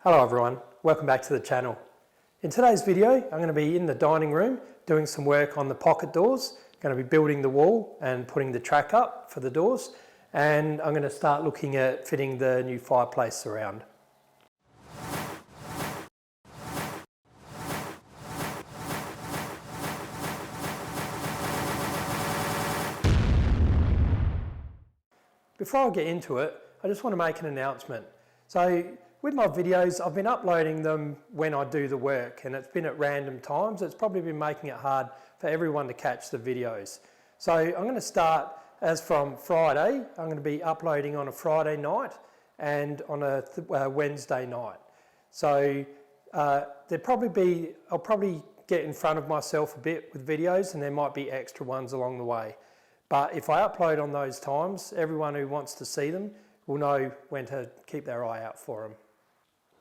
Hello everyone, welcome back to the channel. In today's video, I'm going to be in the dining room doing some work on the pocket doors. I'm going to be building the wall and putting the track up for the doors, and I'm going to start looking at fitting the new fireplace around. Before I get into it, I just want to make an announcement. So with my videos, I've been uploading them when I do the work, and it's been at random times. It's probably been making it hard for everyone to catch the videos. So I'm going to start as from Friday. I'm going to be uploading on a Friday night and on a Wednesday night. So I'll probably get in front of myself a bit with videos, and there might be extra ones along the way. But if I upload on those times, everyone who wants to see them will know when to keep their eye out for them.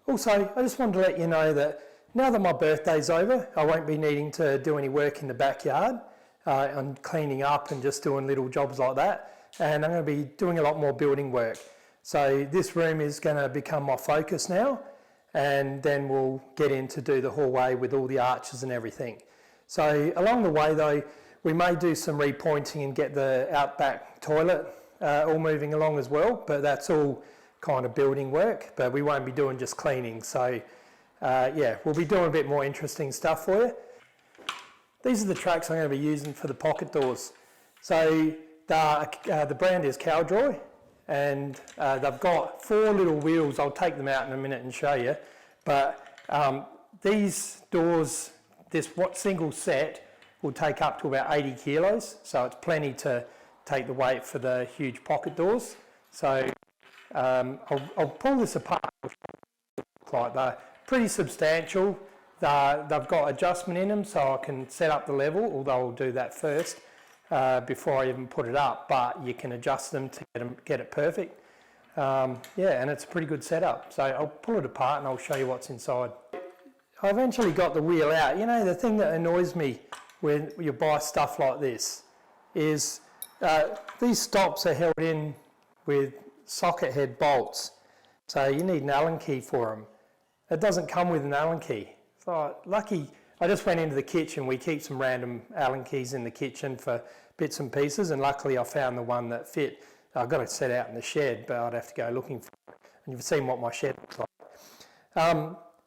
Also, I just wanted to let you know that now that my birthday's over, I won't be needing to do any work in the backyard. I'm cleaning up and just doing little jobs like that. And I'm going to be doing a lot more building work. So this room is going to become my focus now. And then we'll get in to do the hallway with all the arches and everything. So along the way though, we may do some repointing and get the outback toilet all moving along as well, but that's all kind of building work, but we won't be doing just cleaning. So yeah, we'll be doing a bit more interesting stuff for you. These are the tracks I'm going to be using for the pocket doors. So the brand is Cowjoy, and they've got 4 little wheels. I'll take them out in a minute and show you. But these doors, this single set will take up to about 80 kilos. So it's plenty to take the weight for the huge pocket doors. So I'll pull this apart. Like they're pretty substantial. They've got adjustment in them, so I can set up the level, although I'll do that first before I even put it up. But you can adjust them to get it perfect. Yeah, and it's a pretty good setup. So I'll pull it apart and I'll show you what's inside. I eventually got the wheel out. You know, the thing that annoys me when you buy stuff like this is these stops are held in with socket head bolts, so you need an Allen key for them. It doesn't come with an Allen key. So lucky, I just went into the kitchen. We keep some random Allen keys in the kitchen for bits and pieces, and luckily I found the one that fit. I've got it set out in the shed, but I'd have to go looking for it. And you've seen what my shed looks like.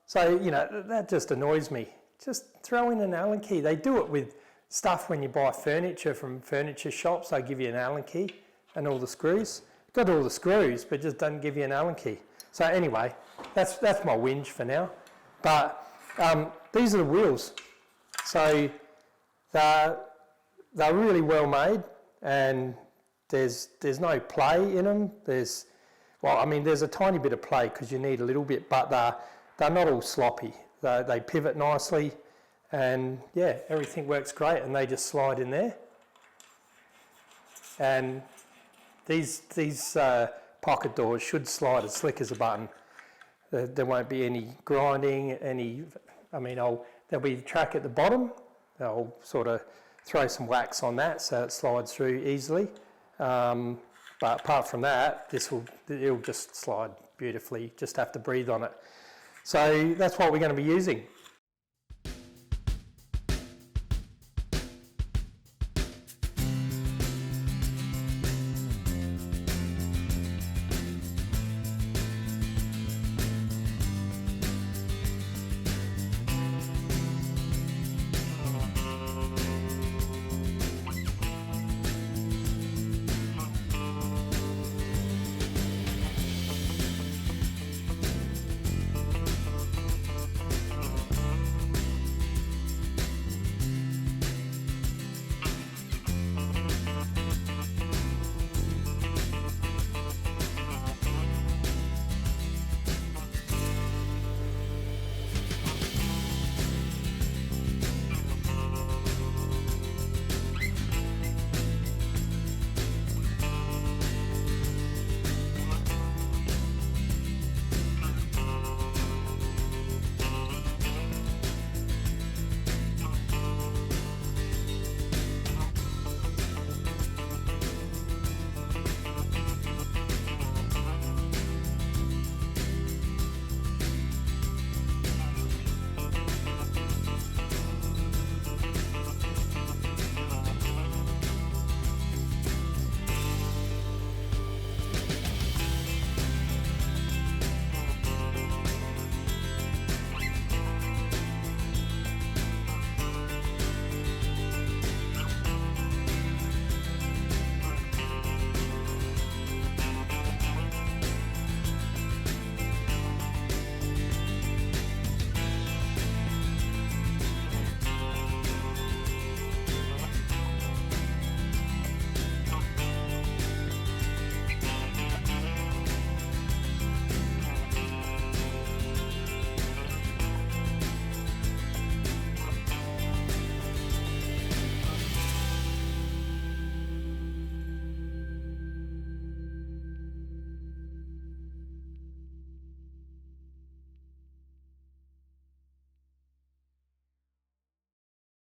So, you know, that just annoys me. Just throw in an Allen key. They do it with stuff when you buy furniture from furniture shops. They give you an Allen key and all the screws. Got all the screws, but just doesn't give you an Allen key. So anyway, that's my whinge for now. But these are the wheels. So they're really well made, and there's no play in them. There's a tiny bit of play because you need a little bit, but they're not all sloppy. They pivot nicely, and yeah, everything works great, and they just slide in there. And these pocket doors should slide as slick as a button. There won't be any grinding, there'll be the track at the bottom. I'll sort of throw some wax on that so it slides through easily. But apart from that, it'll just slide beautifully, just have to breathe on it. So that's what we're going to be using.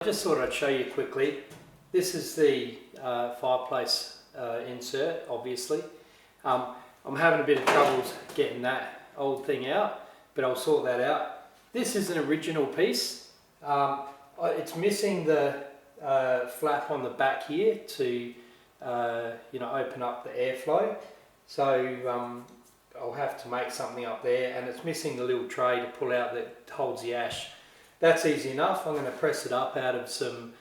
Just thought I'd show you quickly. This is the fireplace insert, obviously. I'm having a bit of troubles getting that old thing out, but I'll sort that out. This is an original piece. It's missing the flap on the back here to open up the airflow. So I'll have to make something up there, and it's missing the little tray to pull out that holds the ash. That's easy enough. I'm going to press it up out of some,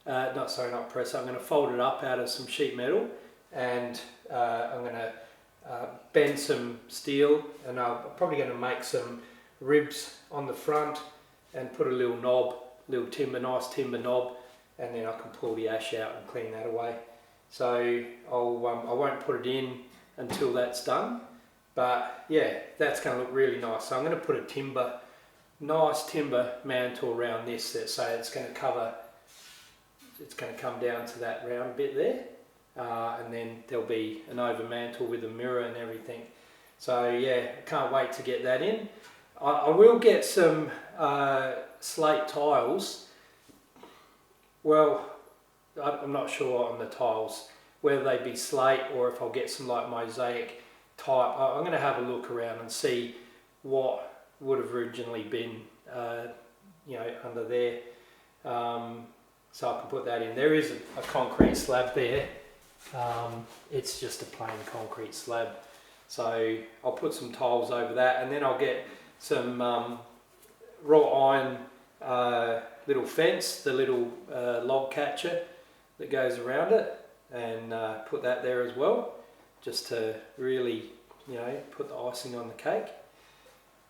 I'm going to fold it up out of some sheet metal, and I'm going to bend some steel, and I'm probably going to make some ribs on the front and put a little knob, nice timber knob, and then I can pull the ash out and clean that away. So I won't put it in until that's done, but yeah, that's going to look really nice. So I'm going to put a nice timber mantle around this, so it's going to come down to that round bit there, and then there'll be an over mantle with a mirror and everything. So yeah, I can't wait to get that in. I will get some slate tiles. Well, I'm not sure on the tiles whether they be slate or if I'll get some like mosaic type. I'm going to have a look around and see what would have originally been under there, so I can put that in. There is a concrete slab there. It's just a plain concrete slab, so I'll put some tiles over that, and then I'll get some wrought iron little fence, the little log catcher that goes around it, and put that there as well, just to really put the icing on the cake.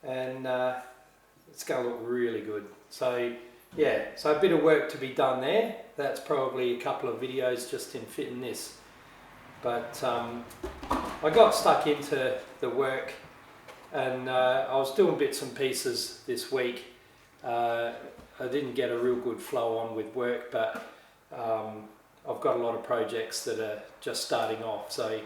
And it's going to look really good. So yeah, so a bit of work to be done there. That's probably a couple of videos just in fitting this, but I got stuck into the work, and I was doing bits and pieces this week. I didn't get a real good flow on with work, but I've got a lot of projects that are just starting off, so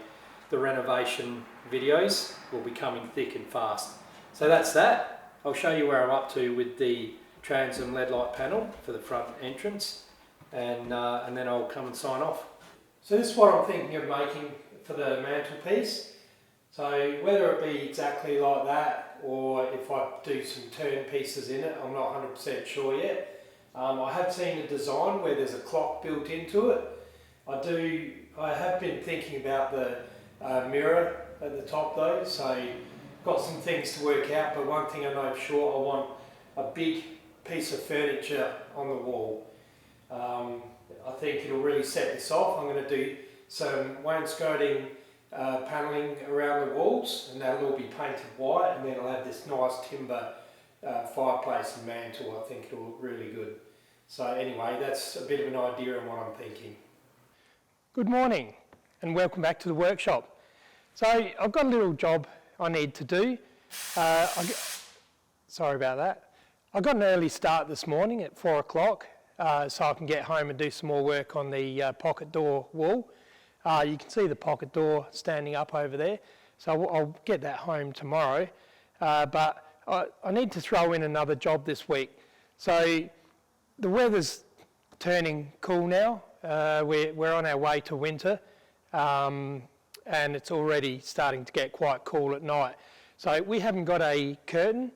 the renovation videos will be coming thick and fast. So that's that. I'll show you where I'm up to with the transom LED light panel for the front entrance, and then I'll come and sign off. So this is what I'm thinking of making for the mantelpiece. So whether it be exactly like that, or if I do some turn pieces in it, I'm not 100% sure yet. I have seen a design where there's a clock built into it. I have been thinking about the mirror at the top though, so got some things to work out, but one thing I know for sure, I want a big piece of furniture on the wall. I think it'll really set this off. I'm going to do some wainscoting panelling around the walls, and that'll all be painted white, and then I'll have this nice timber fireplace and mantle. I think it'll look really good. So anyway, that's a bit of an idea on what I'm thinking. Good morning and welcome back to the workshop. So I've got a little job I need to do. Sorry about that. I got an early start this morning at 4 o'clock, so I can get home and do some more work on the pocket door wall. You can see the pocket door standing up over there, so I'll get that home tomorrow. But I need to throw in another job this week. So the weather's turning cool now. We're on our way to winter, and it's already starting to get quite cool at night. So we haven't got a curtain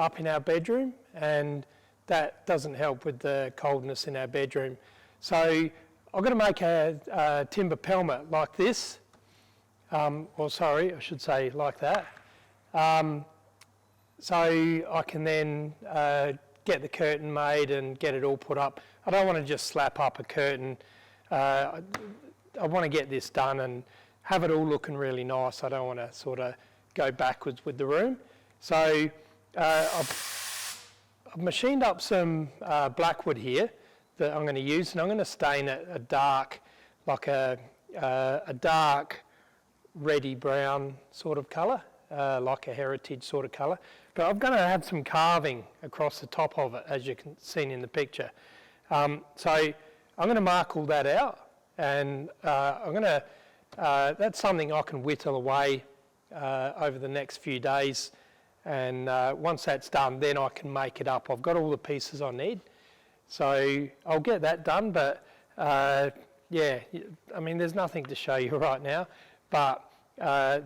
up in our bedroom, and that doesn't help with the coldness in our bedroom. So I'm going to make a timber paelmet like this, or sorry, I should say like that. So I can then get the curtain made and get it all put up. I don't want to just slap up a curtain. I want to get this done and have it all looking really nice. I don't want to sort of go backwards with the room. So I've machined up some blackwood here that I'm going to use, and I'm going to stain it a dark, like a dark reddy brown sort of colour, like a heritage sort of colour. But I'm going to have some carving across the top of it, as you can see in the picture. So I'm going to mark all that out, and that's something I can whittle away over the next few days, and once that's done, then I can make it up. I've got all the pieces I need. So I'll get that done, but yeah, I mean, there's nothing to show you right now, but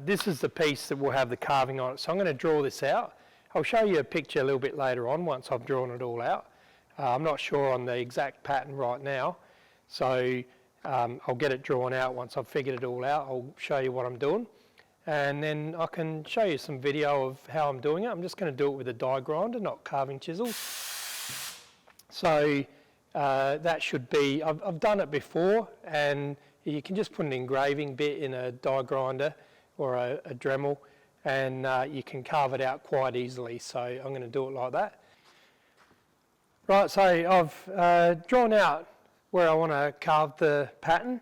this is the piece that will have the carving on it. So I'm going to draw this out. I'll show you a picture a little bit later on once I've drawn it all out. I'm not sure on the exact pattern right now, so I'll get it drawn out once I've figured it all out. I'll show you what I'm doing, and then I can show you some video of how I'm doing it. I'm just going to do it with a die grinder, not carving chisels. So that should be, I've done it before, and you can just put an engraving bit in a die grinder or a Dremel, and you can carve it out quite easily. So I'm going to do it like that. Right, so I've drawn out where I want to carve the pattern.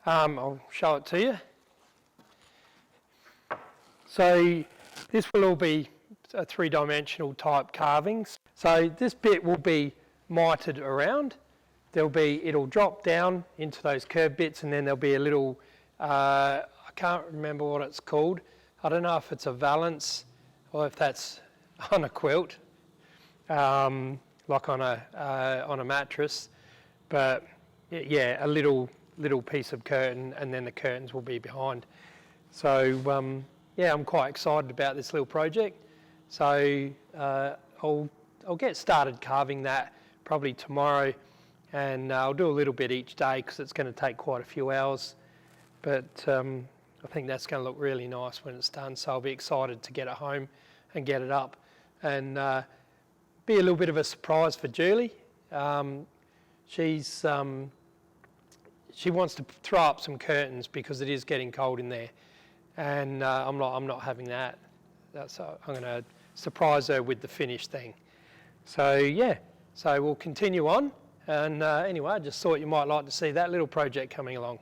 I'll show it to you. So this will all be a three-dimensional type carvings. So this bit will be mitered around. It'll drop down into those curved bits, and then there'll be a little, I can't remember what it's called. I don't know if it's a valance or if that's on a quilt. Like on a mattress, but yeah, a little piece of curtain, and then the curtains will be behind. So yeah, I'm quite excited about this little project. So I'll get started carving that probably tomorrow, and I'll do a little bit each day because it's going to take quite a few hours. But I think that's going to look really nice when it's done. So I'll be excited to get it home and get it up, and be a little bit of a surprise for Julie. She wants to throw up some curtains because it is getting cold in there, and I'm not having that. So I'm going to surprise her with the finished thing. So yeah, so we'll continue on, and anyway, I just thought you might like to see that little project coming along.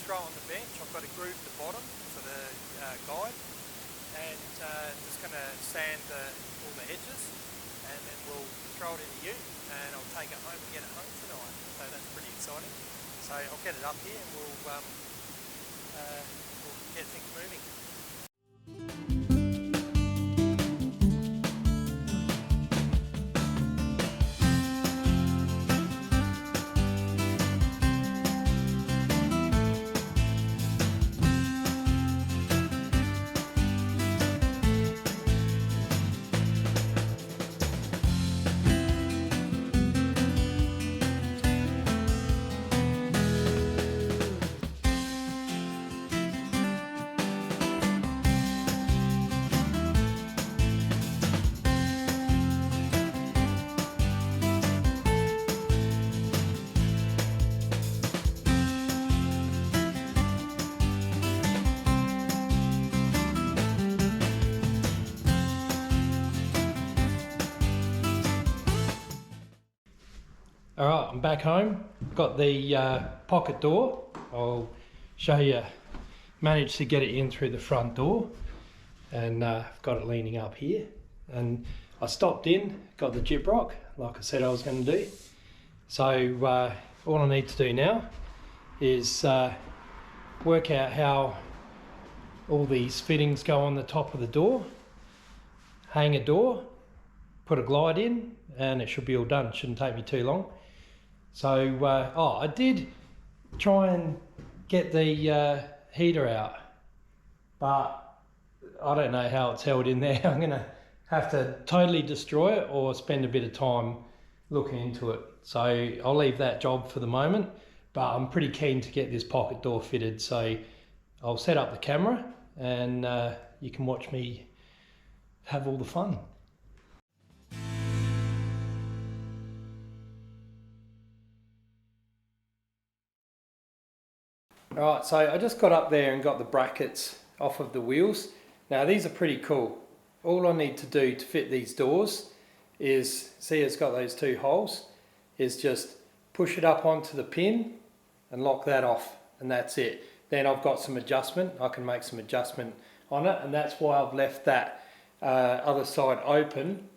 throw on the bench. I've got to groove the bottom for the guide, and just going to sand all the edges, and then we'll throw it in the ute, and I'll take it home and get it home tonight. So that's pretty exciting. So I'll get it up here and we'll get things moving. Alright, I'm back home. Got the pocket door. I'll show you. Managed to get it in through the front door, and I've got it leaning up here. And I stopped in, got the gyprock, like I said I was going to do. So all I need to do now is work out how all these fittings go on the top of the door, hang a door, put a glide in, and it should be all done. It shouldn't take me too long. So, I did try and get the heater out, but I don't know how it's held in there. I'm gonna have to totally destroy it or spend a bit of time looking into it. So I'll leave that job for the moment, but I'm pretty keen to get this pocket door fitted. So I'll set up the camera and you can watch me have all the fun. Alright, so I just got up there and got the brackets off of the wheels. Now these are pretty cool. All I need to do to fit these doors is, see it's got those two holes, is just push it up onto the pin and lock that off, and that's it. Then I've got some adjustment, I can make some adjustment on it, and that's why I've left that other side open,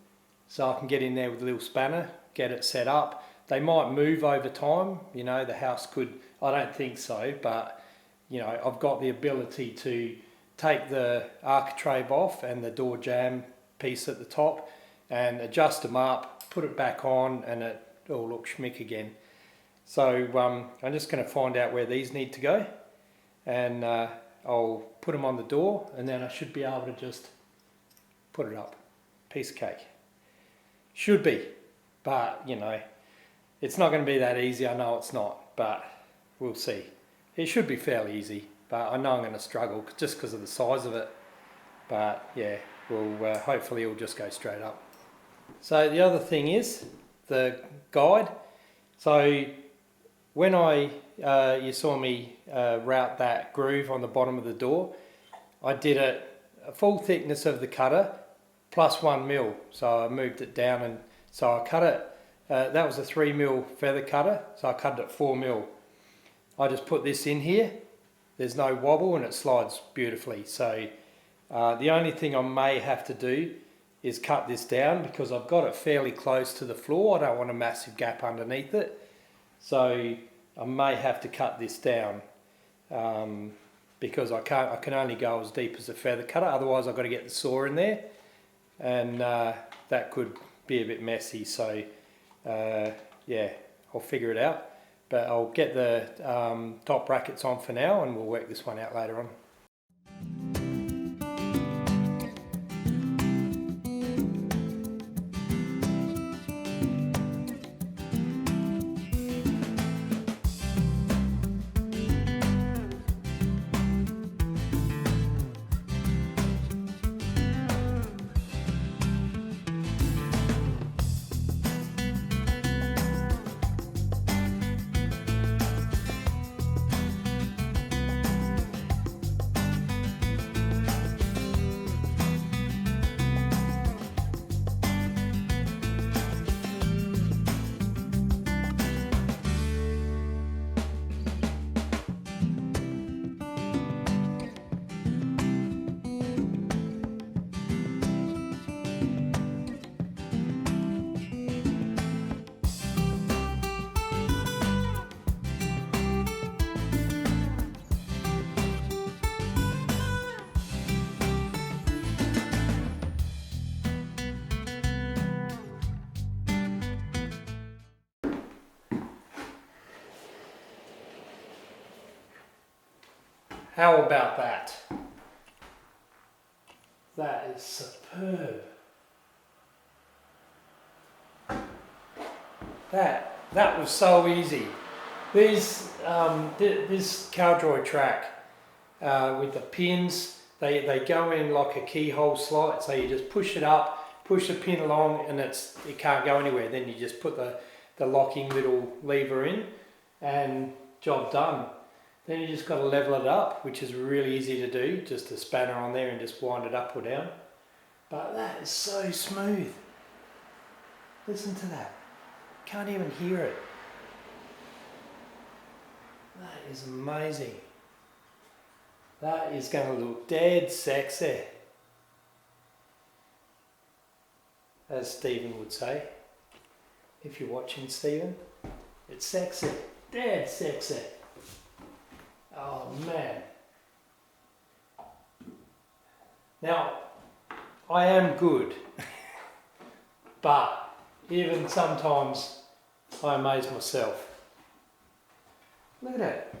so I can get in there with a little spanner, get it set up. They might move over time, you know, the house could, I don't think so, but you know, I've got the ability to take the architrave off and the door jamb piece at the top and adjust them up, put it back on, and it all looks schmick again. So I'm just going to find out where these need to go, and I'll put them on the door, and then I should be able to just put it up. Piece of cake. Should be, but you know, it's not going to be that easy. I know it's not, but we'll see. It should be fairly easy, but I know I'm going to struggle just because of the size of it. But yeah, we'll hopefully it'll just go straight up. So the other thing is the guide. So when you saw me route that groove on the bottom of the door, I did it a full thickness of the cutter plus 1 mil. So I moved it down, and so I cut it. That was a 3 mil feather cutter, so I cut it at 4 mil. I just put this in here. There's no wobble and it slides beautifully. So the only thing I may have to do is cut this down because I've got it fairly close to the floor. I don't want a massive gap underneath it. So I may have to cut this down because I can only go as deep as a feather cutter. Otherwise I've got to get the saw in there, and that could be a bit messy. So yeah, I'll figure it out, but I'll get the top brackets on for now, and we'll work this one out later on. How about that? That is superb. That was so easy. This cowdroy track with the pins, they go in like a keyhole slot. So you just push it up, push the pin along, and it can't go anywhere. Then you just put the locking little lever in, and job done. Then you just got to level it up, which is really easy to do. Just a spanner on there and just wind it up or down. But that is so smooth. Listen to that. Can't even hear it. That is amazing. That is going to look dead sexy, as Stephen would say. If you're watching, Stephen, it's sexy, dead sexy. Oh man. Now, I am good, but even sometimes I amaze myself. Look at that.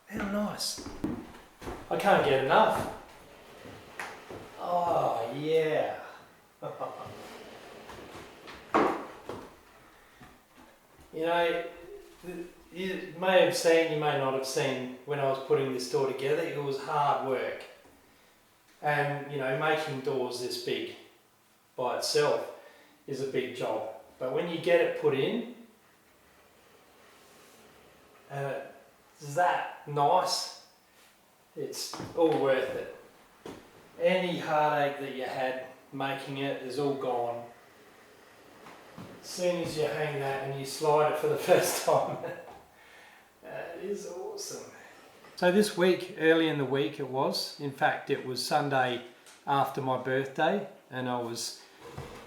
How nice. I can't get enough. Oh yeah. You know, you may have seen, you may not have seen, when I was putting this door together, it was hard work. And you know, making doors this big by itself is a big job. But when you get it put in, and it's that nice, it's all worth it. Any heartache that you had making it is all gone. As soon as you hang that and you slide it for the first time, that is awesome. So this week, early in the week it was, in fact it was Sunday after my birthday, and I was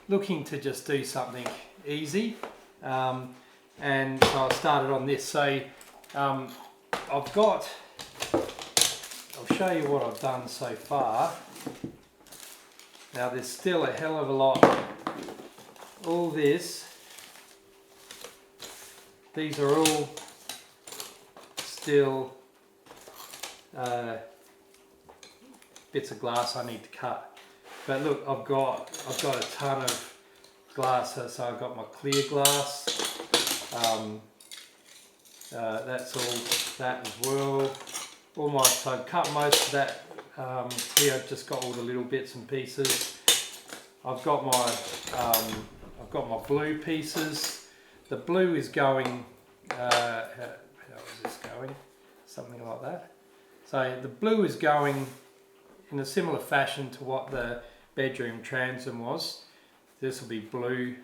looking to just do something easy, and so I started on this. So I'll show you what I've done so far. Now there's still a hell of a lot. All this, these are all still bits of glass I need to cut. But look, I've got a ton of glass. So I've got my clear glass. That's all that as well. So I've cut most of that. Here I've just got all the little bits and pieces. I've got my blue pieces. The blue is going. How is this going? Something like that. So the blue is going in a similar fashion to what the bedroom transom was. This will be blue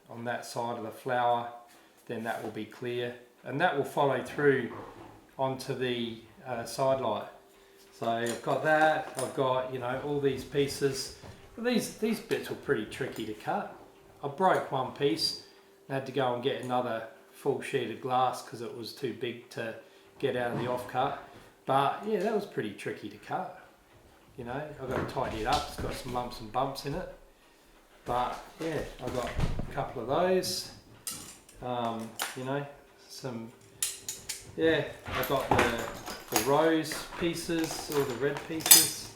on that side of the flower, then that will be clear, and that will follow through onto the side light. So I've got that, I've got, you know, all these pieces. These bits were pretty tricky to cut. I broke one piece and had to go and get another full sheet of glass because it was too big to get out of the offcut. But yeah, that was pretty tricky to cut. You know, I've got to tidy it up. It's got some lumps and bumps in it. But yeah, I've got a couple of those. You know, I've got the rose pieces, all the red pieces,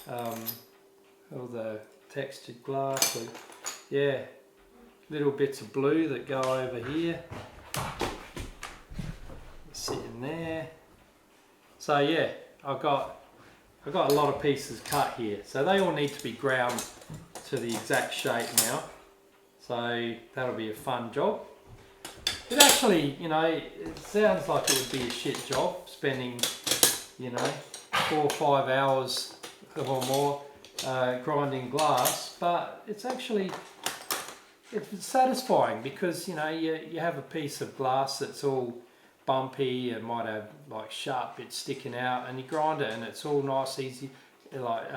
all the textured glass. So, yeah, little bits of blue that go over here, sit in there. So yeah, I've got a lot of pieces cut here, so they all need to be ground to the exact shape now. So that'll be a fun job. It actually, you know, it sounds like it would be a shit job, spending, you know, 4 or 5 hours or more grinding glass, but it's satisfying because, you know, you have a piece of glass that's all bumpy and might have like sharp bits sticking out, and you grind it and it's all nice, easy, like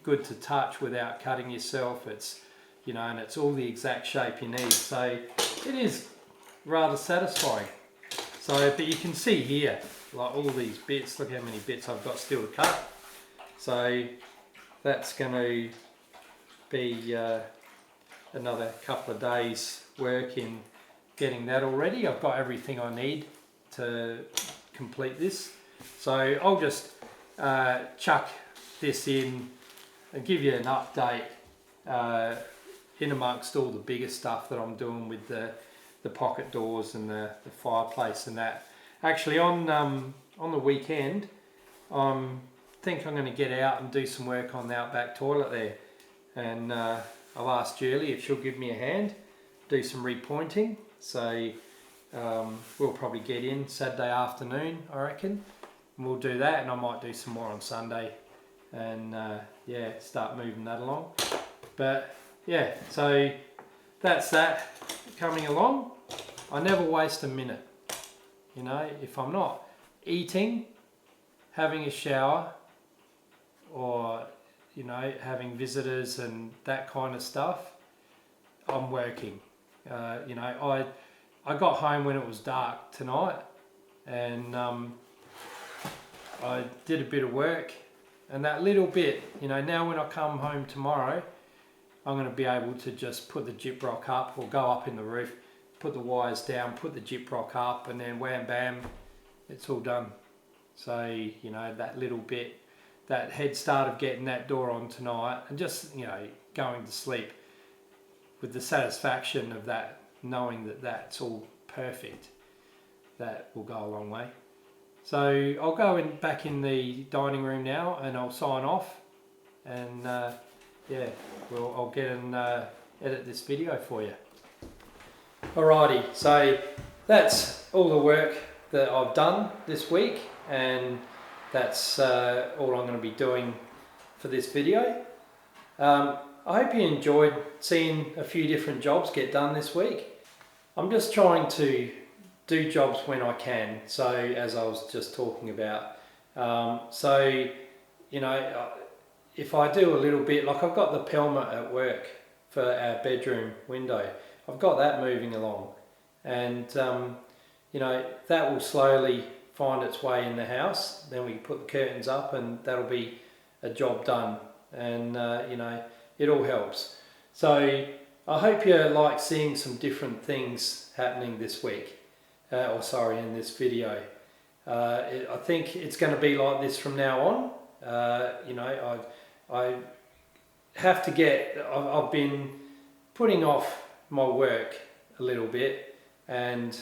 good to touch without cutting yourself. It's, you know, and it's all the exact shape you need. So it is rather satisfying. So, but you can see here, like all these bits, look how many bits I've got still to cut. So that's going to be another couple of days work in getting that all ready. I've got everything I need to complete this. So I'll just chuck this in and give you an update in amongst all the bigger stuff that I'm doing with the pocket doors and the fireplace and that. Actually on the weekend I think I'm going to get out and do some work on the outback toilet there, and I've asked Julie if she'll give me a hand, do some repointing. So we'll probably get in Saturday afternoon, I reckon, and we'll do that, and I might do some more on Sunday and yeah, start moving that along. But yeah, so that's that coming along. I never waste a minute. You know, if I'm not eating, having a shower, or, you know, having visitors and that kind of stuff, I'm working. You know, I got home when it was dark tonight, and I did a bit of work, and that little bit, you know, now when I come home tomorrow, I'm going to be able to just put the gyprock up, or go up in the roof, put the wires down, put the gyprock up, and then wham bam, it's all done. So, you know, that little bit, that head start of getting that door on tonight, and just, you know, going to sleep with the satisfaction of that, knowing that that's all perfect, that will go a long way. So I'll go back in the dining room now, and I'll sign off, and yeah, I'll get and edit this video for you. Alrighty, so that's all the work that I've done this week, and that's all I'm going to be doing for this video. I hope you enjoyed seeing a few different jobs get done this week. I'm just trying to do jobs when I can, so as I was just talking about. So, you know, if I do a little bit, like I've got the paelmet at work for our bedroom window, I've got that moving along, and you know, that will slowly find its way in the house. Then we put the curtains up, and that'll be a job done, and you know, it all helps. So I hope you like seeing some different things happening this week, or sorry, in this video. I think it's going to be like this from now on. You know, I have to get, I've been putting off my work a little bit, and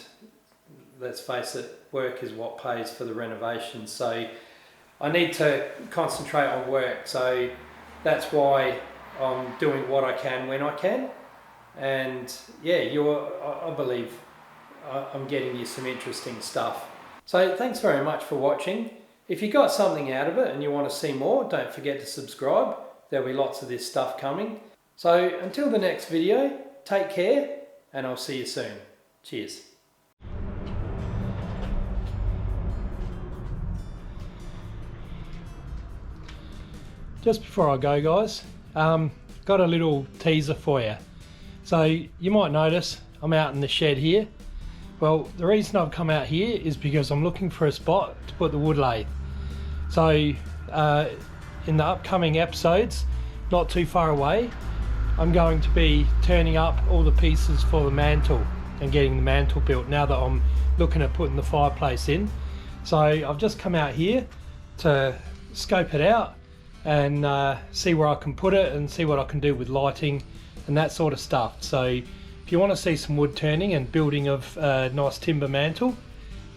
let's face it, work is what pays for the renovation, so I need to concentrate on work. So that's why I'm doing what I can when I can, and yeah, I believe I'm getting you some interesting stuff. So thanks very much for watching. If you got something out of it and you want to see more, don't forget to subscribe. There'll be lots of this stuff coming. So until the next video, take care, and I'll see you soon. Cheers. Just before I go, guys, got a little teaser for you. So you might notice I'm out in the shed here. Well, the reason I've come out here is because I'm looking for a spot to put the wood lathe. So in the upcoming episodes, not too far away, I'm going to be turning up all the pieces for the mantle and getting the mantle built, now that I'm looking at putting the fireplace in. So I've just come out here to scope it out and see where I can put it, and see what I can do with lighting and that sort of stuff. So if you want to see some wood turning and building of a nice timber mantle,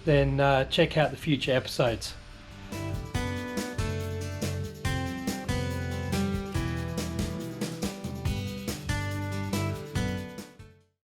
then check out the future episodes.